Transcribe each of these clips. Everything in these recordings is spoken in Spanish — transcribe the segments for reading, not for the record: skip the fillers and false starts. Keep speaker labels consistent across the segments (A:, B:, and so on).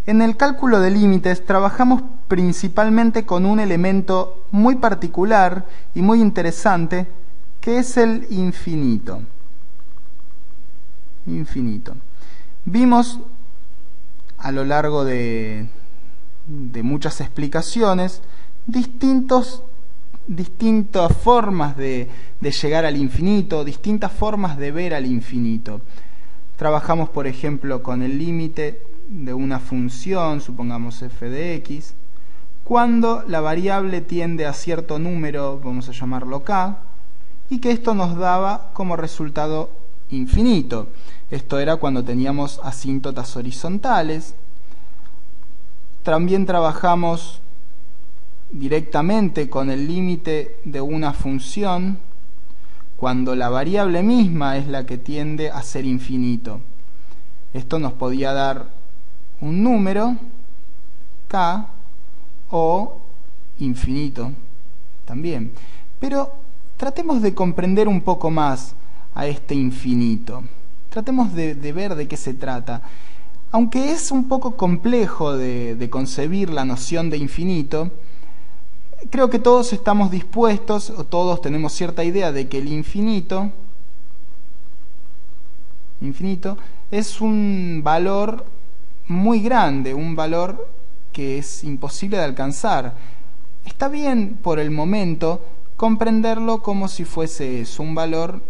A: En el cálculo de límites trabajamos principalmente con un elemento muy particular y muy interesante, que es el infinito. Vimos a lo largo de muchas explicaciones distintas formas de llegar al infinito, distintas formas de ver al infinito. Trabajamos, por ejemplo, con el límite de una función, supongamos f de x, cuando la variable tiende a cierto número, vamos a llamarlo k, y que esto nos daba como resultado infinito. Esto era cuando teníamos asíntotas horizontales. También trabajamos directamente con el límite de una función cuando la variable misma es la que tiende a ser infinito. Esto nos podía dar un número, k, o infinito también. Pero tratemos de comprender un poco más a este infinito. Tratemos de ver de qué se trata. Aunque es un poco complejo de concebir la noción de infinito, creo que todos estamos dispuestos, o todos tenemos cierta idea de que el infinito es un valor muy grande, un valor que es imposible de alcanzar. Está bien por el momento comprenderlo como si fuese eso, un valor,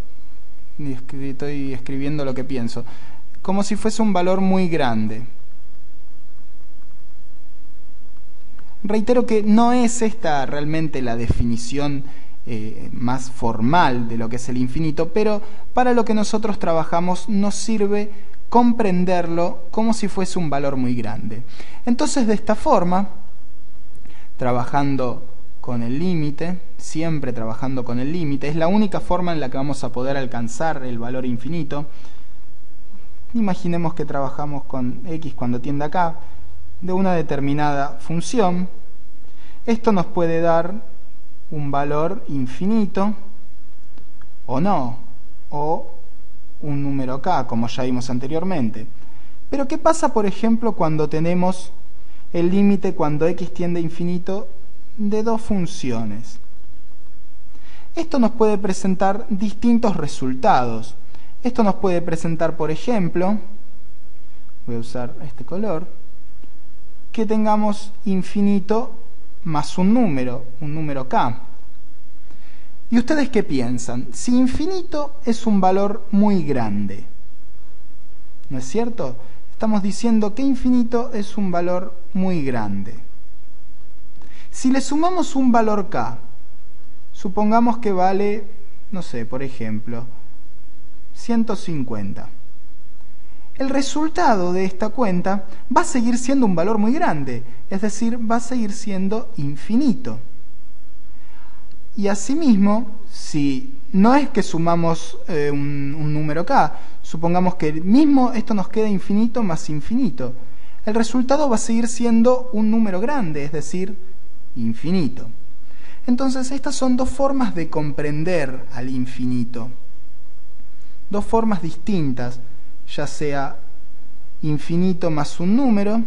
A: estoy escribiendo lo que pienso, como si fuese un valor muy grande. Reitero que no es esta realmente la definición más formal de lo que es el infinito, pero para lo que nosotros trabajamos nos sirve comprenderlo como si fuese un valor muy grande. Entonces, de esta forma, trabajando con el límite, siempre trabajando con el límite, es la única forma en la que vamos a poder alcanzar el valor infinito. Imaginemos que trabajamos con x cuando tiende a k de una determinada función. Esto nos puede dar un valor infinito o no, o un número k, como ya vimos anteriormente. Pero ¿qué pasa, por ejemplo, cuando tenemos el límite cuando x tiende a infinito de dos funciones? Esto nos puede presentar distintos resultados. Esto nos puede presentar, por ejemplo, voy a usar este color, que tengamos infinito más un número k. ¿Y ustedes qué piensan? Si infinito es un valor muy grande, ¿no es cierto? Estamos diciendo que infinito es un valor muy grande. Si le sumamos un valor k, supongamos que vale, no sé, por ejemplo, 150. El resultado de esta cuenta va a seguir siendo un valor muy grande, es decir, va a seguir siendo infinito. Y asimismo, si no es que sumamos un número k, supongamos que mismo esto nos queda infinito más infinito, el resultado va a seguir siendo un número grande, es decir, infinito. Entonces, estas son dos formas de comprender al infinito, dos formas distintas, ya sea infinito más un número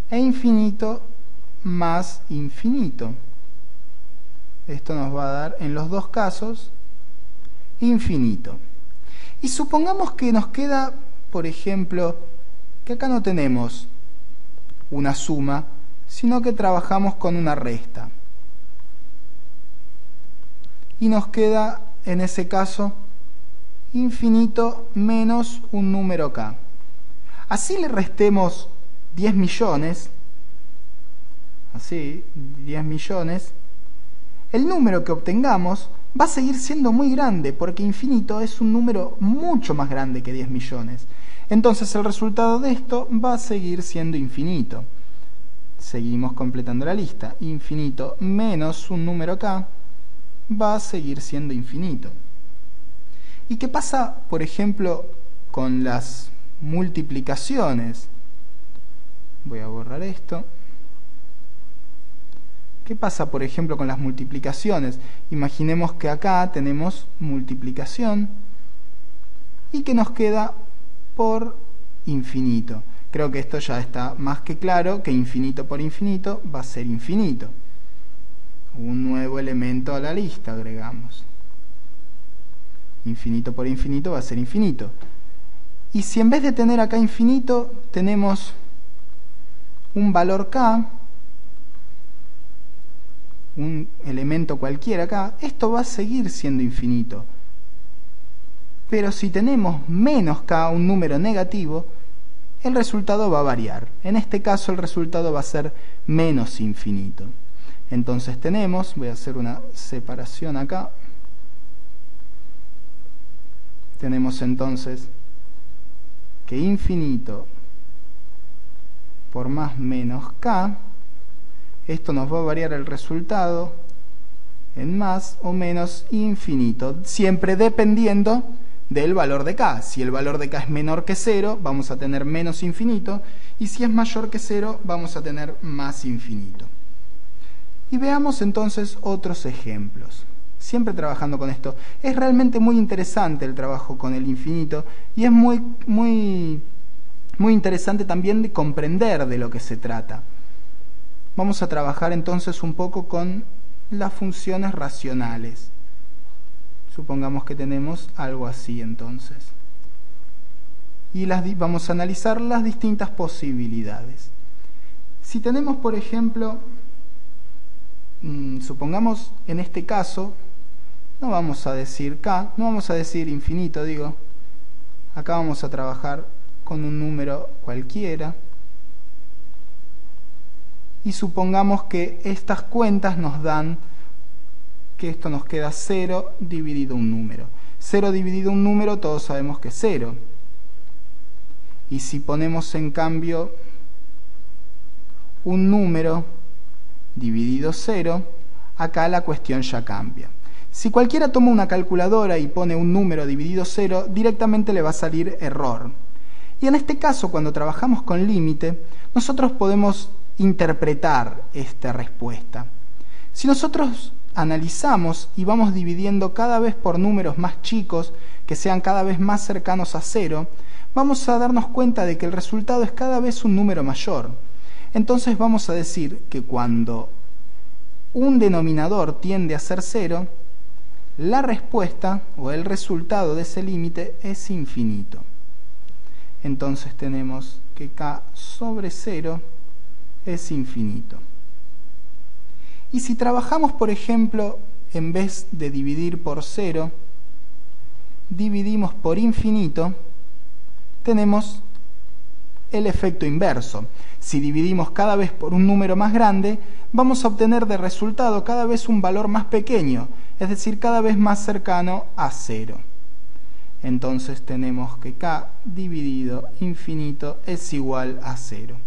A: e infinito más infinito. Esto nos va a dar en los dos casos infinito. Y supongamos que nos queda, por ejemplo, que acá no tenemos una suma, sino que trabajamos con una resta. Y nos queda, en ese caso, infinito menos un número k. Así le restemos 10 millones, así, 10 millones, el número que obtengamos va a seguir siendo muy grande, porque infinito es un número mucho más grande que 10 millones. Entonces el resultado de esto va a seguir siendo infinito. Seguimos completando la lista. Infinito menos un número k va a seguir siendo infinito. ¿Y qué pasa, por ejemplo, con las multiplicaciones? Voy a borrar esto. ¿Qué pasa, por ejemplo, con las multiplicaciones? Imaginemos que acá tenemos multiplicación y que nos queda por infinito. Creo que esto ya está más que claro, que infinito por infinito va a ser infinito. Un nuevo elemento a la lista agregamos. Infinito por infinito va a ser infinito. Y si en vez de tener acá infinito, tenemos un valor k, un elemento cualquiera acá, esto va a seguir siendo infinito. Pero si tenemos menos k, un número negativo, el resultado va a variar. En este caso el resultado va a ser menos infinito. Entonces tenemos, voy a hacer una separación acá, tenemos entonces que infinito por más menos k, esto nos va a variar el resultado en más o menos infinito, siempre dependiendo del valor de k. Si el valor de k es menor que 0, vamos a tener menos infinito, y si es mayor que 0, vamos a tener más infinito. Y veamos entonces otros ejemplos. Siempre trabajando con esto. Es realmente muy interesante el trabajo con el infinito y es muy interesante también de comprender de lo que se trata. Vamos a trabajar entonces un poco con las funciones racionales. Supongamos que tenemos algo así entonces. Y vamos a analizar las distintas posibilidades. Si tenemos, por ejemplo, supongamos en este caso, no vamos a decir k, no vamos a decir infinito, digo. Acá vamos a trabajar con un número cualquiera. Y supongamos que estas cuentas nos dan que esto nos queda 0 dividido un número. 0 dividido un número todos sabemos que es 0. Y si ponemos en cambio un número dividido 0, acá la cuestión ya cambia. Si cualquiera toma una calculadora y pone un número dividido 0, directamente le va a salir error. Y en este caso, cuando trabajamos con límite, nosotros podemos interpretar esta respuesta. Si nosotros analizamos y vamos dividiendo cada vez por números más chicos, que sean cada vez más cercanos a 0, vamos a darnos cuenta de que el resultado es cada vez un número mayor. Entonces vamos a decir que cuando un denominador tiende a ser 0, la respuesta o el resultado de ese límite es infinito. Entonces tenemos que k sobre 0 es infinito. Y si trabajamos, por ejemplo, en vez de dividir por 0, dividimos por infinito, tenemos el efecto inverso. Si dividimos cada vez por un número más grande, vamos a obtener de resultado cada vez un valor más pequeño, es decir, cada vez más cercano a 0. Entonces tenemos que k dividido infinito es igual a 0.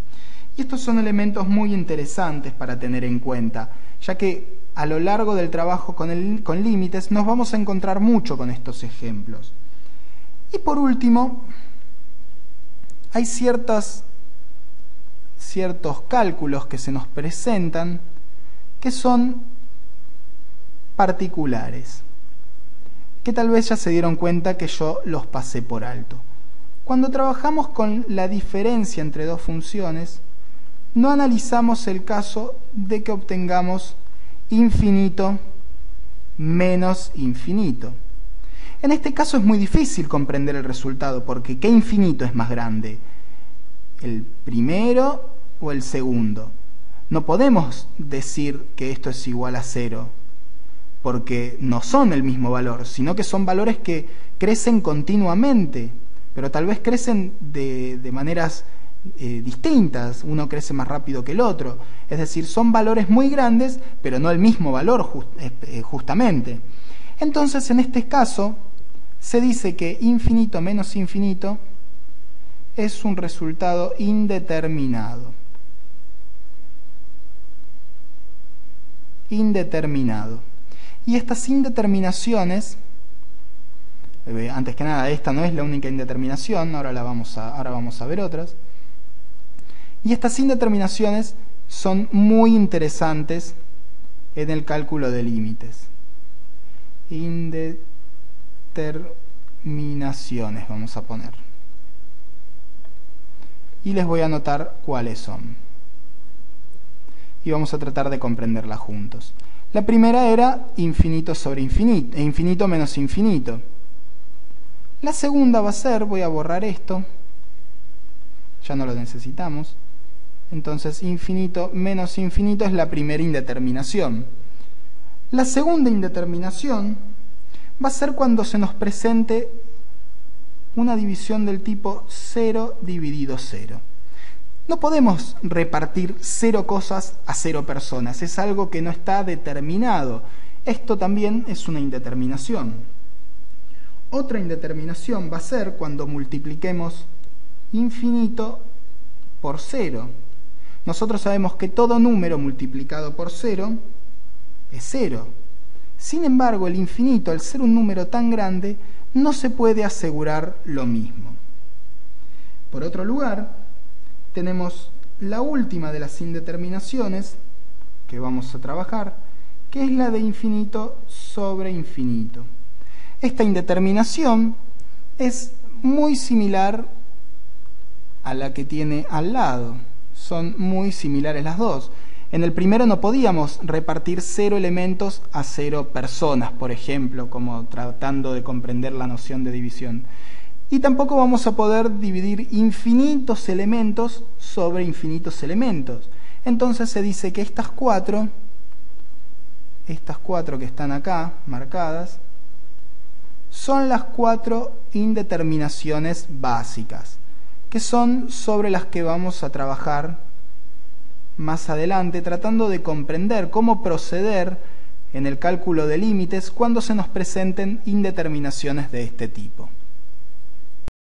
A: Y estos son elementos muy interesantes para tener en cuenta, ya que a lo largo del trabajo con límites nos vamos a encontrar mucho con estos ejemplos. Y por último, hay ciertos cálculos que se nos presentan que son particulares, que tal vez ya se dieron cuenta que yo los pasé por alto. Cuando trabajamos con la diferencia entre dos funciones, no analizamos el caso de que obtengamos infinito menos infinito. En este caso es muy difícil comprender el resultado, porque ¿qué infinito es más grande? ¿El primero o el segundo? No podemos decir que esto es igual a 0, porque no son el mismo valor, sino que son valores que crecen continuamente, pero tal vez crecen de maneras distintas, uno crece más rápido que el otro, es decir, son valores muy grandes, pero no el mismo valor justamente. Entonces, en este caso, se dice que infinito menos infinito es un resultado indeterminado. Indeterminado. Y estas indeterminaciones, antes que nada, esta no es la única indeterminación, ahora vamos a ver otras. Y estas indeterminaciones son muy interesantes en el cálculo de límites. Indeterminaciones vamos a poner. y les voy a anotar cuáles son. Y vamos a tratar de comprenderlas juntos. La primera era infinito sobre infinito, e infinito menos infinito. La segunda va a ser, voy a borrar esto, ya no lo necesitamos. Entonces infinito menos infinito es la primera indeterminación. La segunda indeterminación va a ser cuando se nos presente una división del tipo 0 dividido 0. No podemos repartir 0 cosas a 0 personas, es algo que no está determinado. Esto también es una indeterminación. Otra indeterminación va a ser cuando multipliquemos infinito por 0. Nosotros sabemos que todo número multiplicado por 0 es 0. Sin embargo, el infinito, al ser un número tan grande, no se puede asegurar lo mismo. Por otro lugar, tenemos la última de las indeterminaciones que vamos a trabajar, que es la de infinito sobre infinito. Esta indeterminación es muy similar a la que tiene al lado. Son muy similares las dos. En el primero no podíamos repartir 0 elementos a 0 personas, por ejemplo, como tratando de comprender la noción de división. Y tampoco vamos a poder dividir infinitos elementos sobre infinitos elementos. Entonces se dice que estas cuatro que están acá marcadas, son las 4 indeterminaciones básicas, que son sobre las que vamos a trabajar más adelante, tratando de comprender cómo proceder en el cálculo de límites cuando se nos presenten indeterminaciones de este tipo.